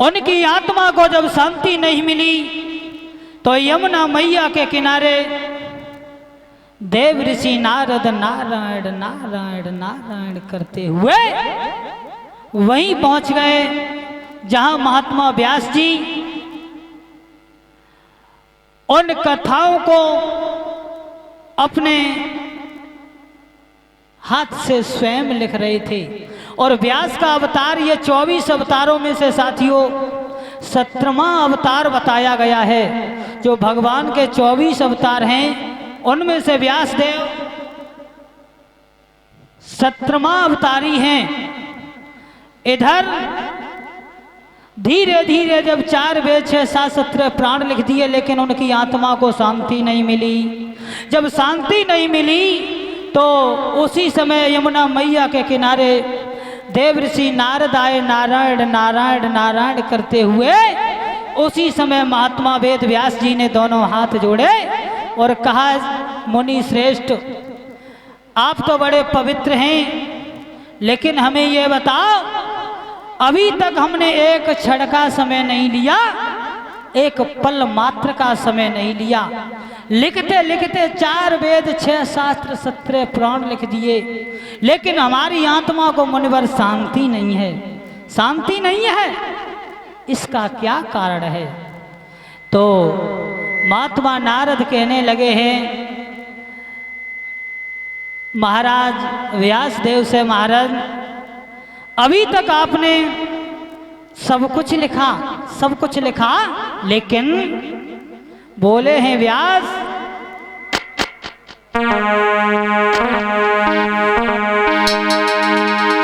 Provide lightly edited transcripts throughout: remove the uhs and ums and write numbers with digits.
उनकी आत्मा को जब शांति नहीं मिली तो यमुना मैया के किनारे देव ऋषि नारद नारायण नारायण नारायण करते हुए वहीं पहुंच गए जहां महात्मा व्यास जी उन कथाओं को अपने हाथ से स्वयं लिख रहे थे। और व्यास का अवतार ये 24 अवतारों में से साथियों 17वां अवतार बताया गया है। जो भगवान के 24 अवतार हैं उनमें से व्यास देव 17वां अवतारी हैं। इधर धीरे धीरे जब 4 वेद 6 7 17 प्राण लिख दिए, लेकिन उनकी आत्मा को शांति नहीं मिली। जब शांति नहीं मिली तो उसी समय यमुना मैया के किनारे देव ऋषि नारद आए नारायण नारायण नारायण करते हुए। उसी समय महात्मा वेद व्यास जी ने दोनों हाथ जोड़े और कहा, मुनि श्रेष्ठ आप तो बड़े पवित्र हैं, लेकिन हमें ये बताओ अभी तक हमने एक क्षण का समय नहीं लिया, एक पल मात्र का समय नहीं लिया। लिखते लिखते 4 वेद 6 शास्त्र 17 पुराण लिख दिए, लेकिन हमारी आत्मा को मुनिवर शांति नहीं है, शांति नहीं है। इसका क्या कारण है? तो महात्मा नारद कहने लगे हैं महाराज व्यास देव से, महाराज अभी तक आपने सब कुछ लिखा, सब कुछ लिखा, लेकिन बोले हैं व्यास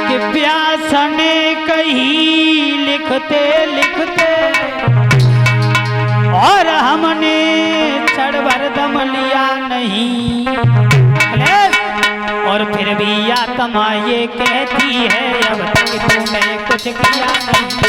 कि व्यास ने कही लिखते लिखते और हमने क्षण भर दम लिया नहीं, और फिर भी आत्मा ये कहती है अब तक तुमने कुछ किया नहीं।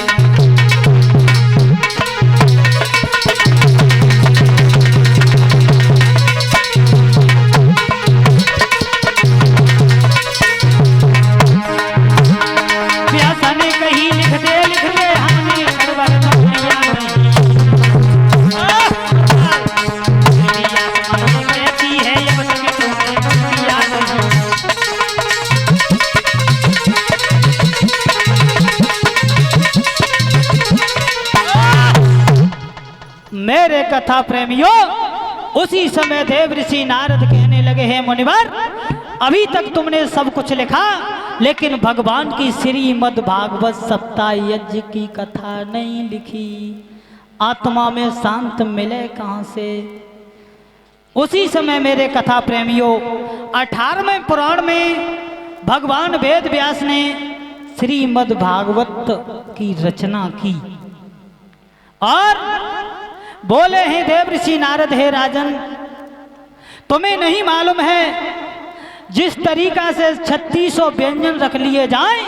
मेरे कथा प्रेमियों, उसी समय देव ऋषि नारद कहने लगे हैं मुनिवर अभी तक तुमने सब कुछ लिखा, लेकिन भगवान की श्रीमद् भागवत सप्ताह यज्ञ की कथा नहीं लिखी। आत्मा में शांत मिले कहां से? उसी समय मेरे कथा प्रेमियों 18वें पुराण में भगवान वेद व्यास ने श्रीमद् भागवत की रचना की और बोले हैं देव ऋषि नारद, हे राजन तुम्हें नहीं मालूम है जिस तरीका से 3600 व्यंजन रख लिए जाएं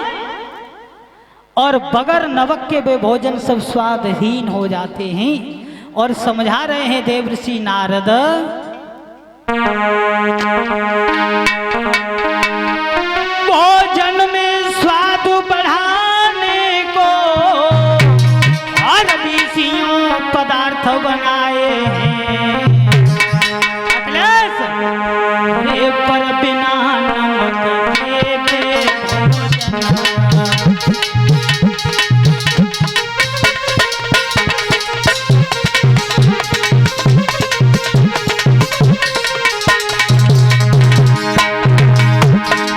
और बगैर नमक के वे भोजन सब स्वादहीन हो जाते हैं। और समझा रहे हैं देव ऋषि नारद, भोजन में स्वाद बढ़ाने को और ऋषियों पदार्थ बनाए हैं, पर बिना नमक के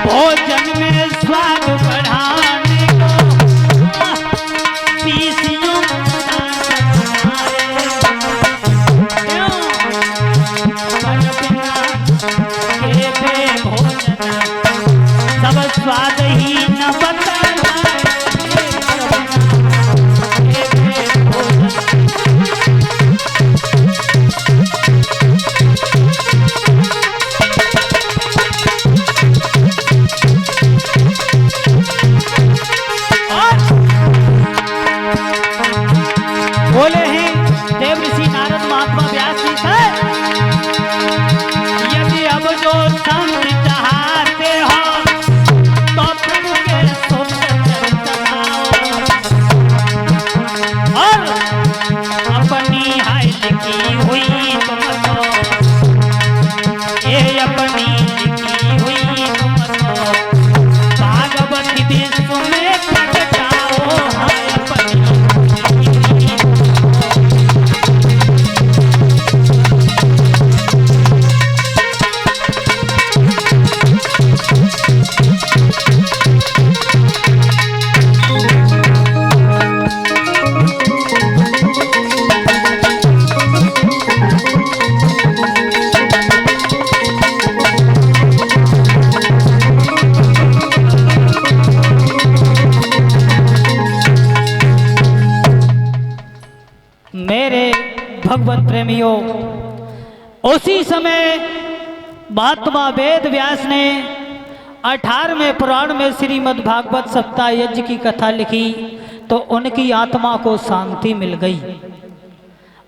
भोजन में स्वाद बढ़ाने को मेरे भगवत प्रेमियों, उसी समय महात्मा वेद व्यास ने 18वें पुराण में श्रीमद् भागवत सप्ताह यज्ञ की कथा लिखी तो उनकी आत्मा को शांति मिल गई।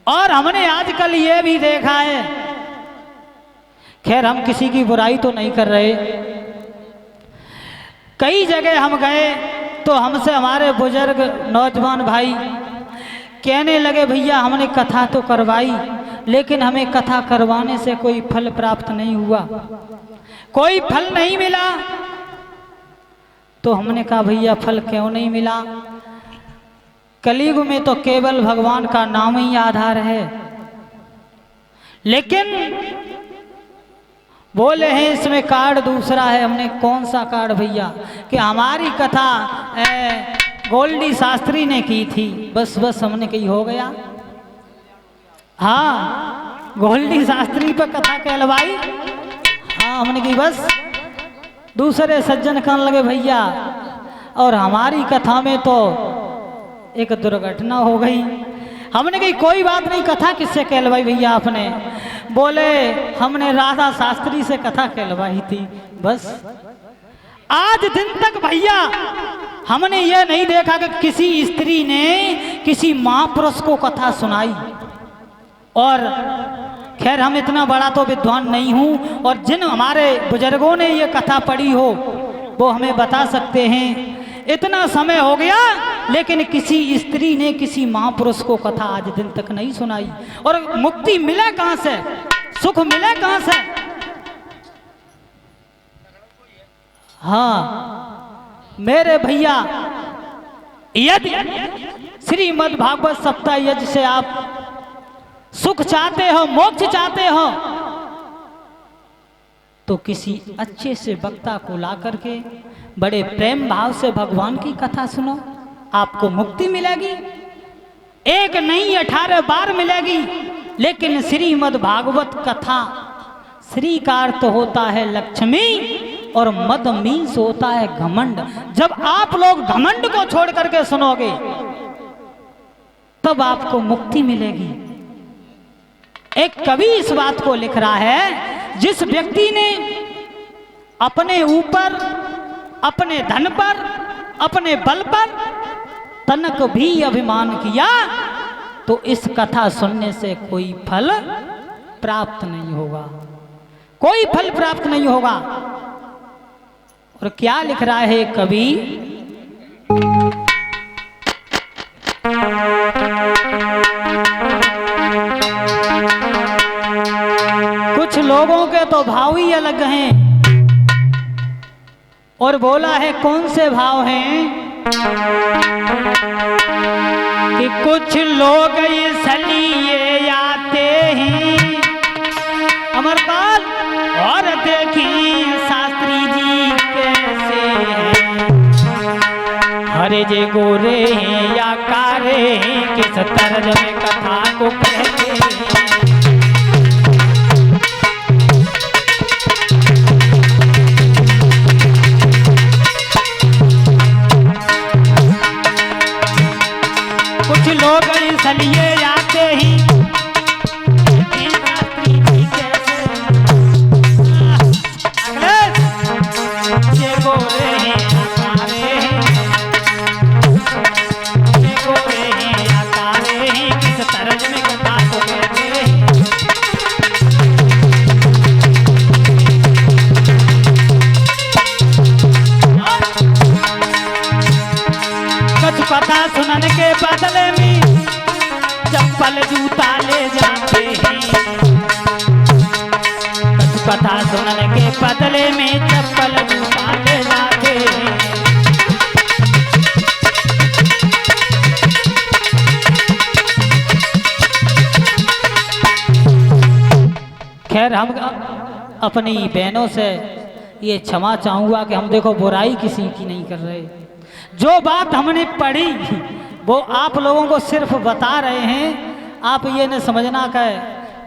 और हमने आजकल ये भी देखा है, खैर हम किसी की बुराई तो नहीं कर रहे, कई जगह हम गए तो हमसे हमारे बुजुर्ग नौजवान भाई कहने लगे भैया हमने कथा तो करवाई लेकिन हमें कथा करवाने से कोई फल प्राप्त नहीं हुआ, कोई फल नहीं मिला। तो हमने कहा भैया फल क्यों नहीं मिला? कलयुग में तो केवल भगवान का नाम ही आधार है। लेकिन बोले हैं इसमें कार्ड दूसरा है। हमने कौन सा कार्ड भैया? कि हमारी कथा गोल्डी शास्त्री ने की थी। बस हमने कही हो गया। हाँ, गोल्डी शास्त्री पर कथा कहलवाई। हाँ, हमने कही बस। दूसरे सज्जन कहने लगे भैया और हमारी कथा में तो एक दुर्घटना हो गई। हमने कही कोई बात नहीं, कथा किससे कहलवाई भैया आपने? बोले हमने राधा शास्त्री से कथा कहलवाई थी। बस आज दिन तक भैया हमने ये नहीं देखा कि किसी स्त्री ने किसी महापुरुष को कथा सुनाई। और खैर हम इतना बड़ा तो विद्वान नहीं हूं, और जिन हमारे बुजुर्गों ने ये कथा पढ़ी हो वो हमें बता सकते हैं। इतना समय हो गया लेकिन किसी स्त्री ने किसी महापुरुष को कथा आज दिन तक नहीं सुनाई। और मुक्ति मिले कहां से, सुख मिले कहां से? हाँ मेरे भैया, यदि श्रीमद् भागवत सप्ताह यज्ञ से आप सुख चाहते हो, मोक्ष चाहते हो, तो किसी अच्छे से वक्ता को ला करके बड़े प्रेम भाव से भगवान की कथा सुनो, आपको मुक्ति मिलेगी। एक नहीं 18 बार मिलेगी। लेकिन श्रीमद् भागवत कथा, श्री का अर्थ होता है लक्ष्मी और मद मीन्स होता है घमंड। जब आप लोग घमंड को छोड़ करके सुनोगे तब आपको मुक्ति मिलेगी। एक कवि इस बात को लिख रहा है, जिस व्यक्ति ने अपने ऊपर, अपने धन पर, अपने बल पर तनक भी अभिमान किया तो इस कथा सुनने से कोई फल प्राप्त नहीं होगा, कोई फल प्राप्त नहीं होगा। और क्या लिख रहा है कवि? कुछ लोगों के तो भाव ही अलग हैं। और बोला है कौन से भाव हैं? कि कुछ लोग इसलिए आते हैं अमरपाल और देखें शास्त्री जी कैसे हैं, हरे जे गोरे हैं या कारे हैं, किस तर्ज में कथा को कहते हैं। कुछ लोग इसलिए आते हैं ये गोरे हैं हमारे हैं, ये गोरे हैं हमारे हैं, किस तरज में कथा को कहते हैं। कुछ कथा सुनने के बदले में चप्पल जूता ले जाते हैं, कुछ कथा सुनने के बदले में चप्पल जूता ले जाते हैं। खैर हम अपनी बहनों से ये क्षमा चाहूँगा कि हम देखो बुराई किसी की नहीं कर रहे। जो बात हमने पढ़ी वो आप लोगों को सिर्फ बता रहे हैं। आप ये न समझना कि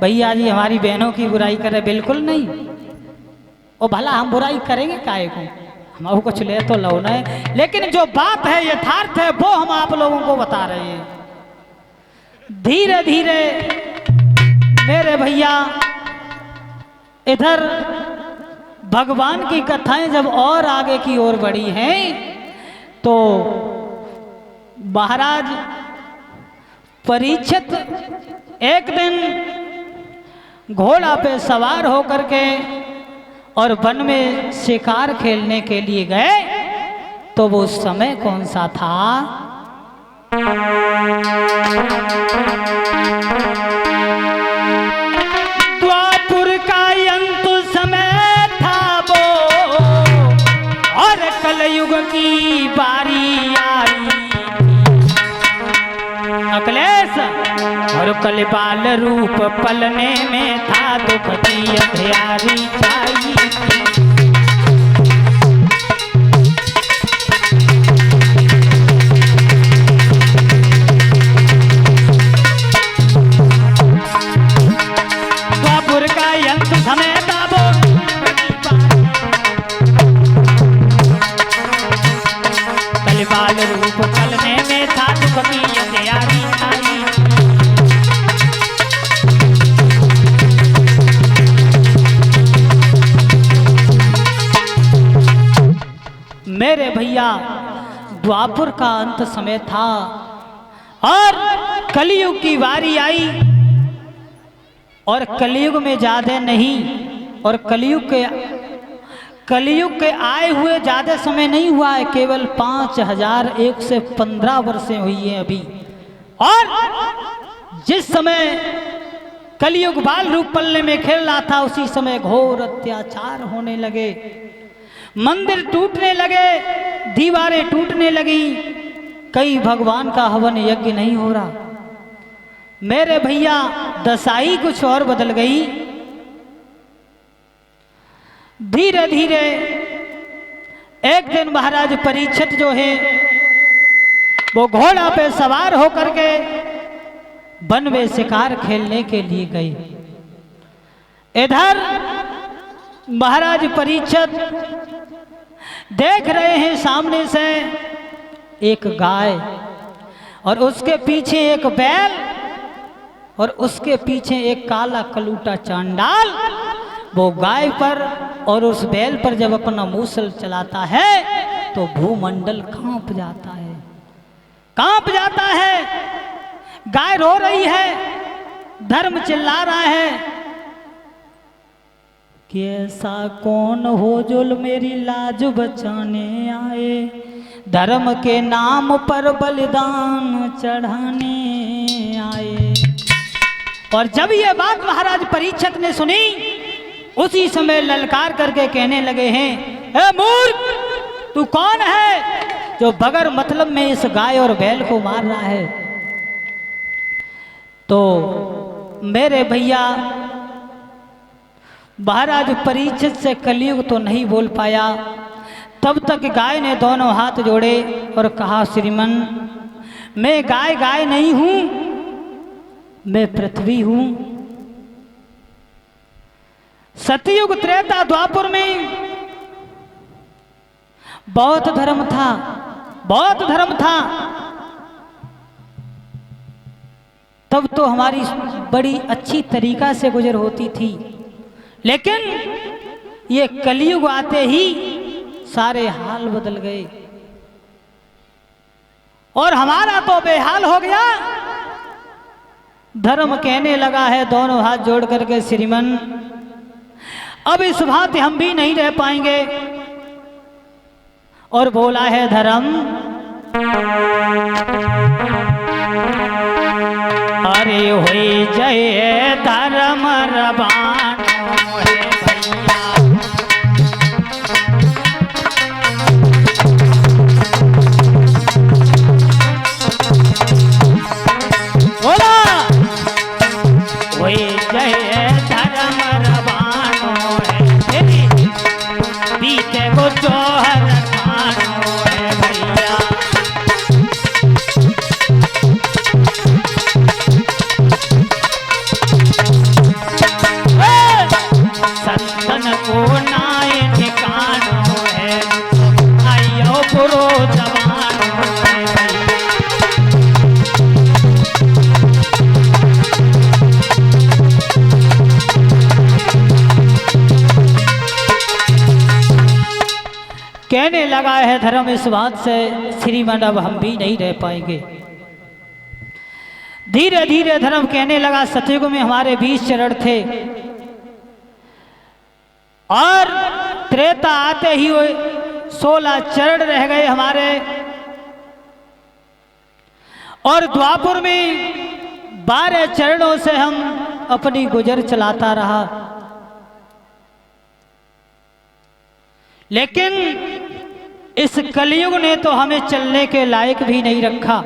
भैया जी हमारी बहनों की बुराई कर रहे, बिल्कुल नहीं। और भला हम बुराई करेंगे काहे को, हम कुछ ले तो लो नहीं, लेकिन जो बात है यथार्थ है वो हम आप लोगों को बता रहे हैं। धीरे धीरे मेरे भैया इधर भगवान की कथाएं जब और आगे की ओर बढ़ी हैं तो महाराज परीक्षित एक दिन घोड़ा पे सवार होकर के और वन में शिकार खेलने के लिए गए। तो वो समय कौन सा था? द्वापुर का अंत समय था वो और कलयुग की बारी आई। अखिलेश और कलिपाल रूप पलने में था दुख की अंधियारी छाई। द्वापुर का अंत समय था वो कलिपाल रूप पलने में था दुख की अंधियारी छाई। मेरे भैया द्वापुर का अंत समय था और कलयुग की बारी आई। और कलयुग में ज्यादा नहीं, और कलयुग के आए हुए ज्यादा समय नहीं हुआ है, केवल 5115 वर्षें हुई है अभी। और जिस समय कलयुग बाल रूप पल्ले में खेल रहा था उसी समय घोर अत्याचार होने लगे, मंदिर टूटने लगे, दीवारें टूटने लगी, कई भगवान का हवन यज्ञ नहीं हो रहा। मेरे भैया दशाई कुछ और बदल गई। धीरे धीरे एक दिन महाराज परीक्षित जो है वो घोड़ा पे सवार होकर के वन में शिकार खेलने के लिए गए। इधर महाराज परीक्षित देख रहे हैं सामने से एक गाय और उसके पीछे एक बैल और उसके पीछे एक काला कलूटा चांडाल। वो गाय पर और उस बैल पर जब अपना मूसल चलाता है तो भूमंडल कांप जाता है, कांप जाता है। गाय रो रही है, धर्म चिल्ला रहा है कि ऐसा कौन हो जो मेरी लाज बचाने आए, धर्म के नाम पर बलिदान चढ़ाने आए। और जब ये बात महाराज परीक्षित ने सुनी उसी समय ललकार करके कहने लगे हैं, ए मूर्ख, तू कौन है जो बगैर मतलब में इस गाय और बैल को मार रहा है? तो मेरे भैया महाराज परीक्षित से कलयुग तो नहीं बोल पाया। तब तक गाय ने दोनों हाथ जोड़े और कहा, श्रीमन मैं गाय नहीं हूं, मैं पृथ्वी हूं। सतयुग त्रेता द्वापुर में बहुत धर्म था, बहुत धर्म था। तब तो हमारी बड़ी अच्छी तरीका से गुजर होती थी, लेकिन ये कलयुग आते ही सारे हाल बदल गए और हमारा तो बेहाल हो गया। धर्म कहने लगा है दोनों हाथ जोड़ करके, श्रीमन अब इस भांति हम भी नहीं रह पाएंगे। और बोला है धर्म, अरे होई जय धर्म रबान है भैया। बोला होई जय धर्म रबान है, बीते को जोहर खानो है भैया। कहने लगा है धर्म इस बात से श्रीमान अब हम भी नहीं रह पाएंगे। धीरे धीरे धर्म कहने लगा सतयुग में हमारे 20 चरण थे और त्रेता आते ही 16 चरण रह गए हमारे, और द्वापर में 12 चरणों से हम अपनी गुजर चलाता रहा। लेकिन इस कलयुग ने तो हमें चलने के लायक भी नहीं रखा।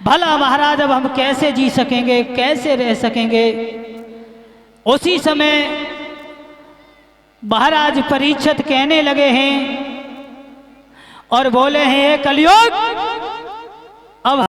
भला महाराज अब हम कैसे जी सकेंगे, कैसे रह सकेंगे। उसी समय महाराज परीक्षित कहने लगे हैं और बोले हैं, ये कलयुग अब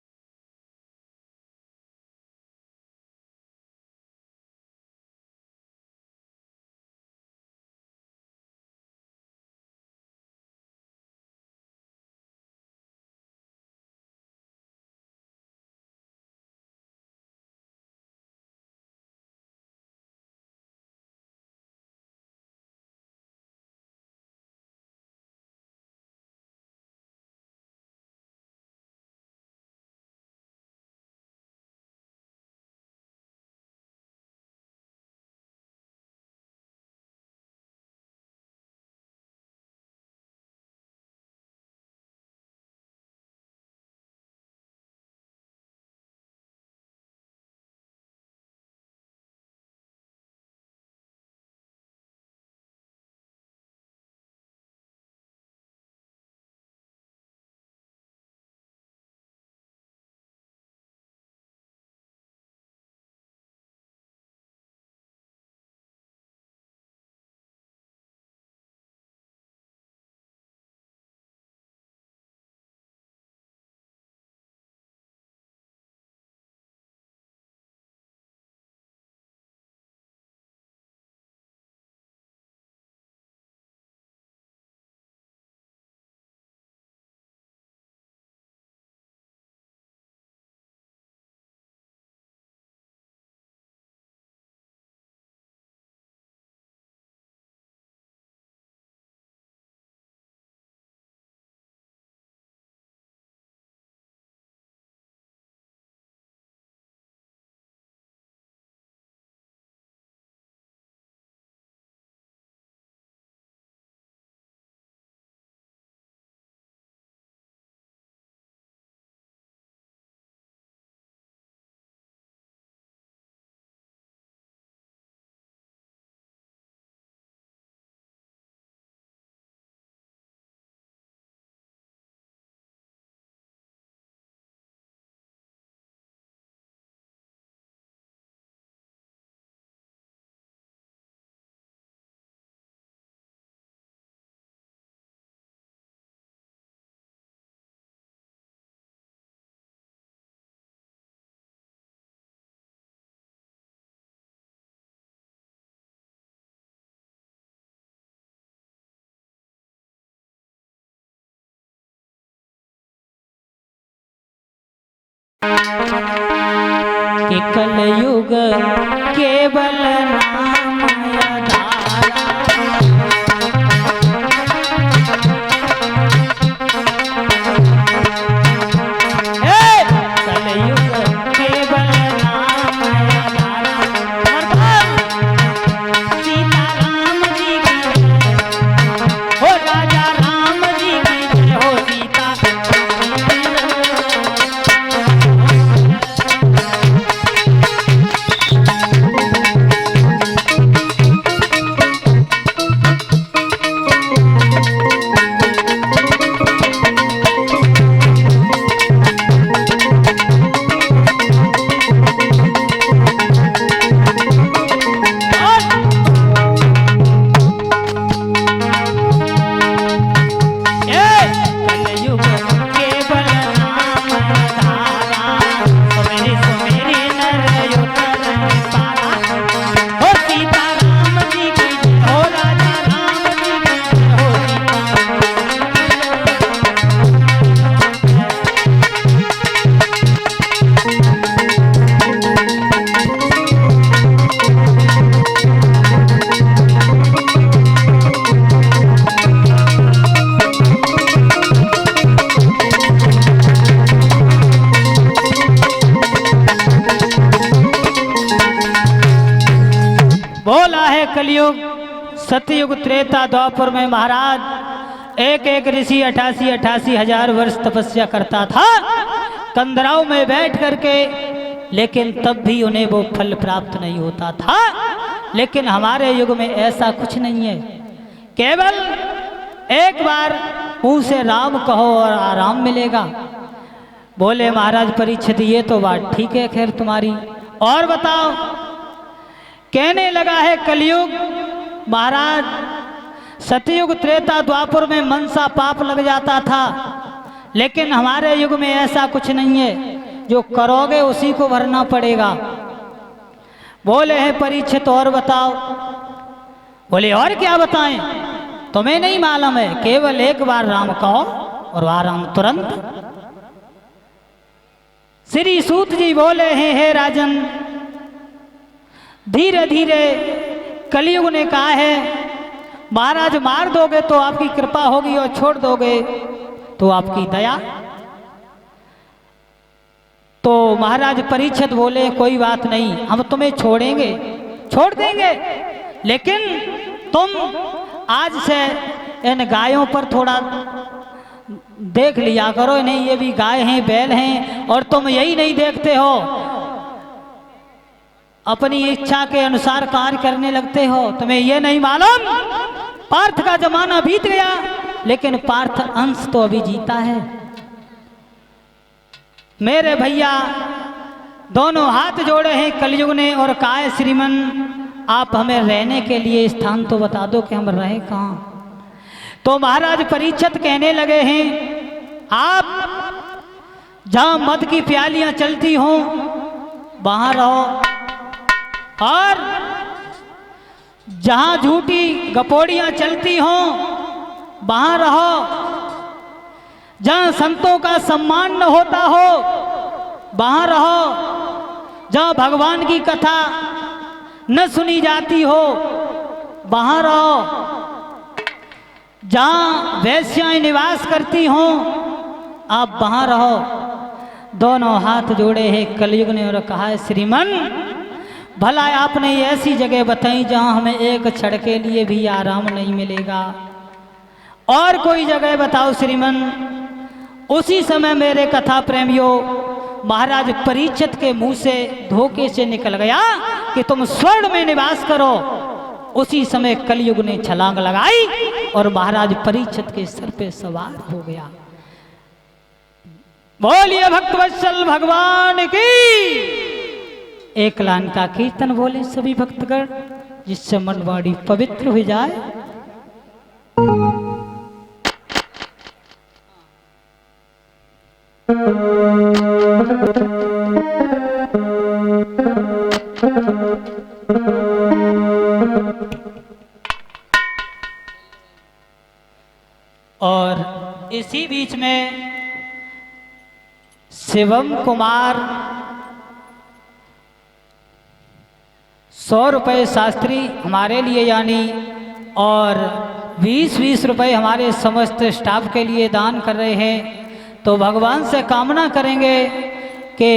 कि कलयुग केवल नाम आधारा। कलयुग केवल नाम आधारा। सीता राम जी की हो, राजा राम जी की हो, सीता कलयुग, सतयुग, त्रेता, द्वापर में महाराज एक एक ऋषि 88 हजार वर्ष तपस्या करता था कंदराव में बैठ करके, लेकिन तब भी उन्हें वो फल प्राप्त नहीं होता था। लेकिन हमारे युग में ऐसा कुछ नहीं है, केवल एक बार मुंह से राम कहो और आराम मिलेगा। बोले महाराज परीक्षित ये तो बात ठीक है खैर तुम्हारी, और बताओ। कहने लगा है कलयुग महाराज, सतयुग, त्रेता, द्वापर में मनसा पाप लग जाता था, लेकिन हमारे युग में ऐसा कुछ नहीं है, जो करोगे उसी को भरना पड़ेगा। बोले हैं परीक्षित और बताओ। बोले और क्या बताएं, तुम्हें नहीं मालूम है, केवल एक बार राम कहो और आराम तुरंत। श्री सूत जी बोले हैं हे राजन, धीरे धीरे कलयुग ने कहा है महाराज मार दोगे तो आपकी कृपा होगी और छोड़ दोगे तो आपकी दया। तो महाराज परीक्षित बोले कोई बात नहीं, हम तुम्हें छोड़ेंगे, छोड़ देंगे, लेकिन तुम आज से इन गायों पर थोड़ा देख लिया करो, नहीं ये भी गाय हैं, बैल हैं, और तुम यही नहीं देखते हो, अपनी इच्छा के अनुसार कार्य करने लगते हो। तुम्हें ये नहीं मालूम पार्थ का जमाना बीत गया, लेकिन पार्थ अंश तो अभी जीता है। मेरे भैया दोनों हाथ जोड़े हैं कलयुग ने और कहा है श्रीमन आप हमें रहने के लिए स्थान तो बता दो कि हम रहे कहाँ। तो महाराज परीक्षित कहने लगे हैं आप जहां मद की प्यालियां चलती हों वहां रहो, और जहां झूठी गपोड़ियां चलती हों वहां रहो, जहां संतों का सम्मान न होता हो वहां रहो, जहां भगवान की कथा न सुनी जाती हो वहां रहो, जहां वैश्याएं निवास करती हों आप वहां रहो। दोनों हाथ जोड़े हैं कलयुग ने और कहा है श्रीमन भला आपने ऐसी जगह बताई जहां हमें एक क्षण के लिए भी आराम नहीं मिलेगा, और कोई जगह बताओ श्रीमन। उसी समय मेरे कथा प्रेमियों महाराज परीक्षित के मुंह से धोखे से निकल गया कि तुम स्वर्ण में निवास करो। उसी समय कलयुग ने छलांग लगाई और महाराज परीक्षित के सर पे सवार हो गया। बोलिए भक्तवत्सल भगवान की। एक लाइन का कीर्तन बोले सभी भक्तगण, जिससे मन वाणी पवित्र हो जाए। और इसी बीच में शिवम कुमार 100 रुपये शास्त्री हमारे लिए यानी और 20-20 रुपये हमारे समस्त स्टाफ के लिए दान कर रहे हैं। तो भगवान से कामना करेंगे कि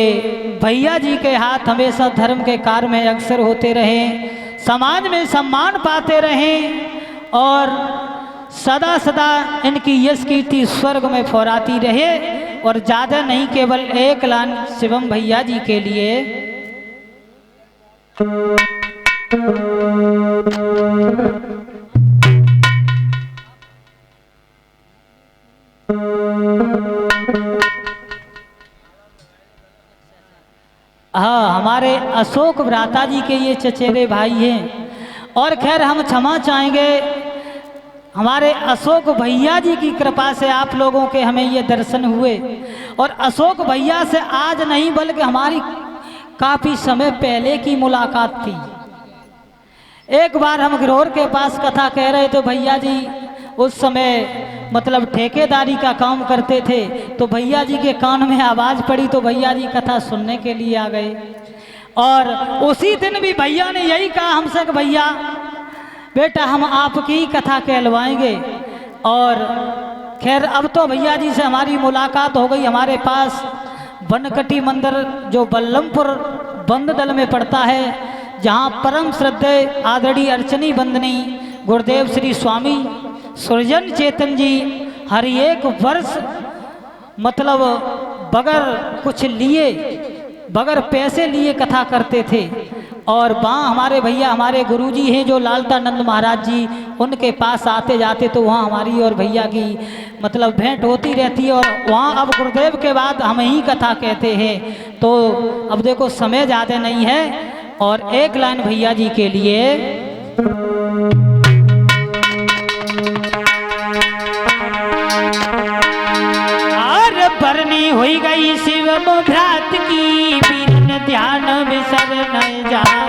भैया जी के हाथ हमेशा धर्म के कार्य में अक्सर होते रहें, समाज में सम्मान पाते रहें और सदा सदा इनकी यश कीर्ति स्वर्ग में फौराती रहे। और ज़्यादा नहीं, केवल एक लाइन शिवम भैया जी के लिए। हाँ, हमारे अशोक भ्राता जी के ये चचेरे भाई हैं। और खैर हम क्षमा चाहेंगे, हमारे अशोक भैया जी की कृपा से आप लोगों के हमें ये दर्शन हुए। और अशोक भैया से आज नहीं बल्कि हमारी काफ़ी समय पहले की मुलाकात थी। एक बार हम गिरौर के पास कथा कह रहे थे, भैया जी उस समय मतलब ठेकेदारी का काम करते थे, तो भैया जी के कान में आवाज़ पड़ी तो भैया जी कथा सुनने के लिए आ गए। और उसी दिन भी भैया ने यही कहा हमसे कि भैया बेटा हम आपकी ही कथा कहलवाएंगे। और खैर अब तो भैया जी से हमारी मुलाकात हो गई। हमारे पास बनकटी मंदिर जो बल्लमपुर बंद दल में पड़ता है, जहाँ परम श्रद्धेय आदरणीय अर्चनी बंदनी गुरुदेव श्री स्वामी सुरजन चेतन जी हर एक वर्ष मतलब बगैर कुछ लिए बगैर पैसे लिए कथा करते थे। और वहाँ हमारे भैया हमारे गुरुजी हैं जो लालतानंद महाराज जी, उनके पास आते जाते तो वहाँ हमारी और भैया की मतलब भेंट होती रहती है। और वहाँ अब गुरुदेव के बाद हम ही कथा कहते हैं। तो अब देखो समय ज़्यादा नहीं है और एक लाइन भैया जी के लिए। बरनी हुई गई शिव भ्रात की, बीरन ध्यान बिसर न जाए।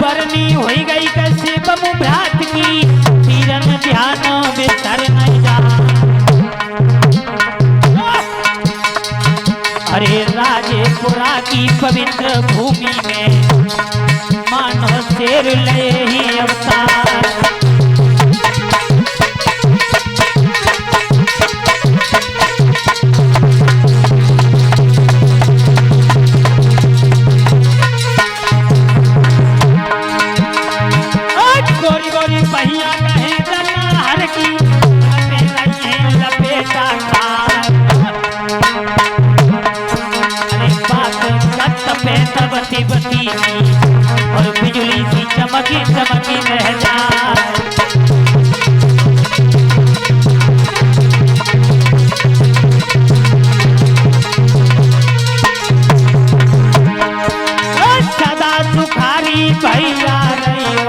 बरनी हुई गई शिव भ्रात की, बीरन ध्यान बिसर न जाए। अरे राजेपुरा की पवित्र भूमि में मानो शेर ले ही अवतार। गोरी गोरी पहिया कहे हर की लपेटा खार। अरे बात कत पे तबती बती और बिजली सी चमकी चमकी रह जाए। सदा सुखारी भैया रहियो,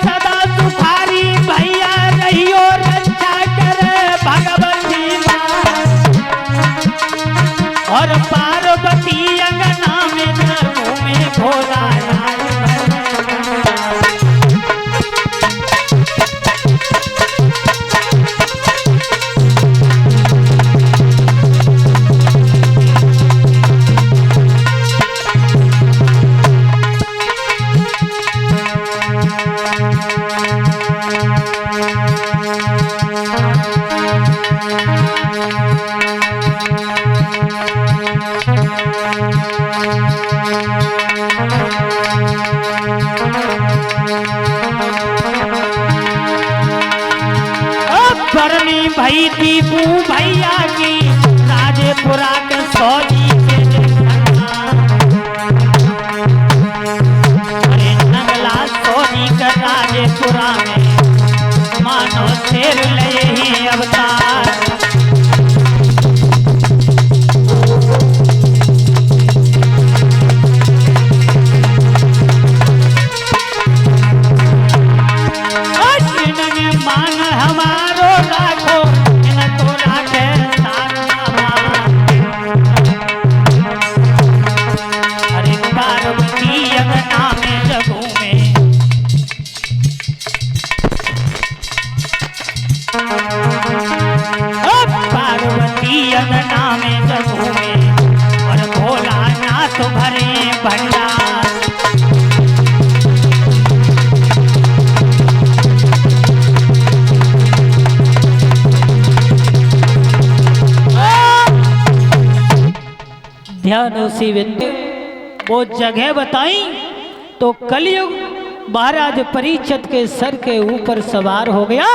सदा सुखारी भैया रहियो, रक्षा करे भगवती और पार्वती अंगना में घूमे भोला। बरनी भई दीपू भैया की, राजेपुरा के सौजी के अरे नगला सौजी का राजेपुरा में मानो शेर ले ही अवतार। मान हमारो राखो तो राखे अरे पार्वती अंगना में जगू में पार्वती अंगना में जगू में और भोलानाथ भरे भंडार। ध्यान उसी बिंदु वो जगह बताई तो कलयुग महाराज परीक्षित के सर के ऊपर सवार हो गया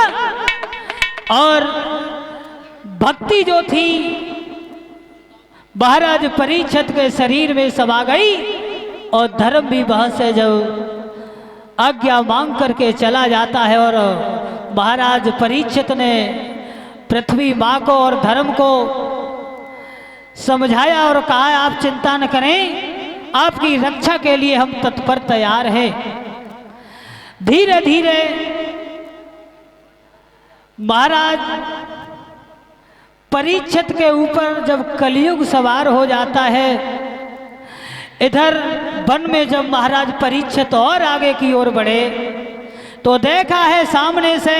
और भक्ति जो थी महाराज परीक्षित के शरीर में समा गई और धर्म भी वहां से जब आज्ञा मांग करके चला जाता है। और महाराज परीक्षित ने पृथ्वी माँ को और धर्म को समझाया और कहा आप चिंता न करें, आपकी रक्षा के लिए हम तत्पर तैयार हैं। धीरे धीरे महाराज परीक्षित के ऊपर जब कलयुग सवार हो जाता है, इधर वन में जब महाराज परीक्षित और आगे की ओर बढ़े तो देखा है सामने से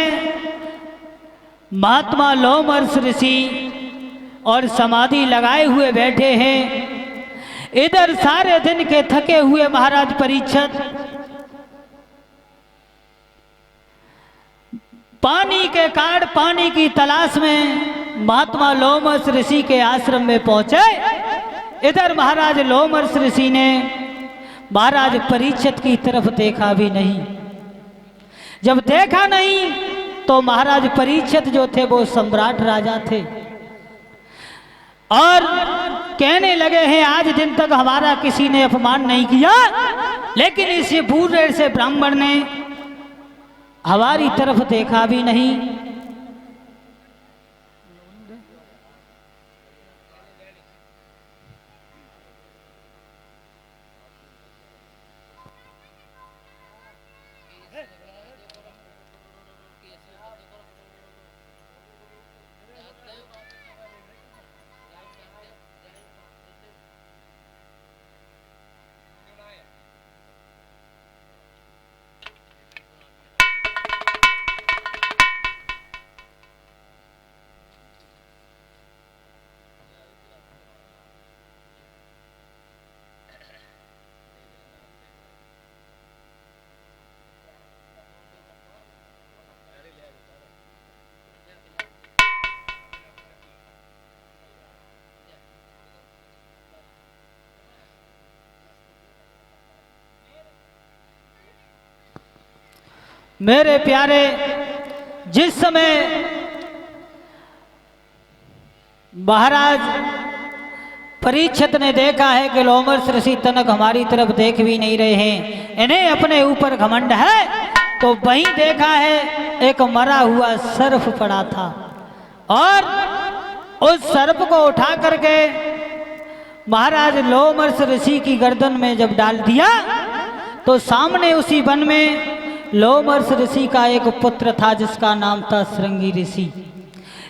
महात्मा लोमहर्ष ऋषि और समाधि लगाए हुए बैठे हैं। इधर सारे दिन के थके हुए महाराज परीक्षित पानी के काट पानी की तलाश में महात्मा लोमस ऋषि के आश्रम में पहुंचे। इधर महाराज लोमस ऋषि ने महाराज परीक्षित की तरफ देखा भी नहीं। जब देखा नहीं तो महाराज परीक्षित जो थे वो सम्राट राजा थे और कहने लगे हैं आज दिन तक हमारा किसी ने अपमान नहीं किया, लेकिन इस बूढ़े से ब्राह्मण ने हमारी तरफ देखा भी नहीं। मेरे प्यारे, जिस समय महाराज परीक्षित ने देखा है कि लोमस ऋषि तनक हमारी तरफ देख भी नहीं रहे हैं, इन्हें अपने ऊपर घमंड है, तो वहीं देखा है एक मरा हुआ सर्प पड़ा था और उस सर्प को उठा करके महाराज लोमस ऋषि की गर्दन में जब डाल दिया तो सामने उसी वन में लोमस ऋषि का एक पुत्र था जिसका नाम था श्रृंगी ऋषि।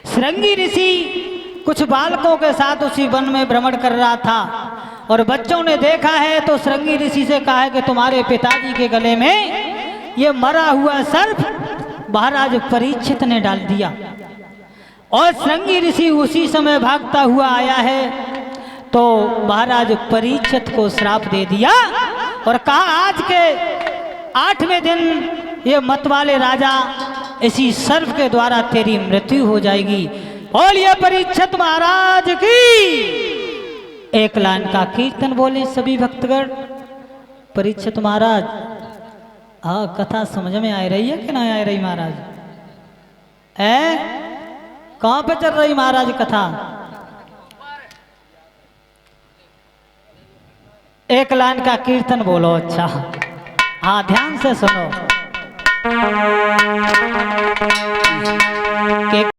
श्रृंगी ऋषि कुछ बालकों के साथ उसी वन में भ्रमण कर रहा था और बच्चों ने देखा है तो श्रृंगी ऋषि से कहा है कि तुम्हारे पिताजी के गले में ये मरा हुआ सर्प महाराज परीक्षित ने डाल दिया। और श्रृंगी ऋषि उसी समय भागता हुआ आया है तो महाराज परीक्षित को श्राप दे दिया और कहा आज के 8वें दिन ये मतवाले राजा इसी सर्प के द्वारा तेरी मृत्यु हो जाएगी। और ये परीक्षित महाराज की एक लाइन का कीर्तन बोले सभी भक्तगण। परीक्षित महाराज, हाँ कथा समझ में आ रही है कि नहीं आ रही महाराज? कहाँ पे चल रही महाराज कथा? एक लाइन का कीर्तन बोलो। अच्छा हाँ ध्यान से सुनो।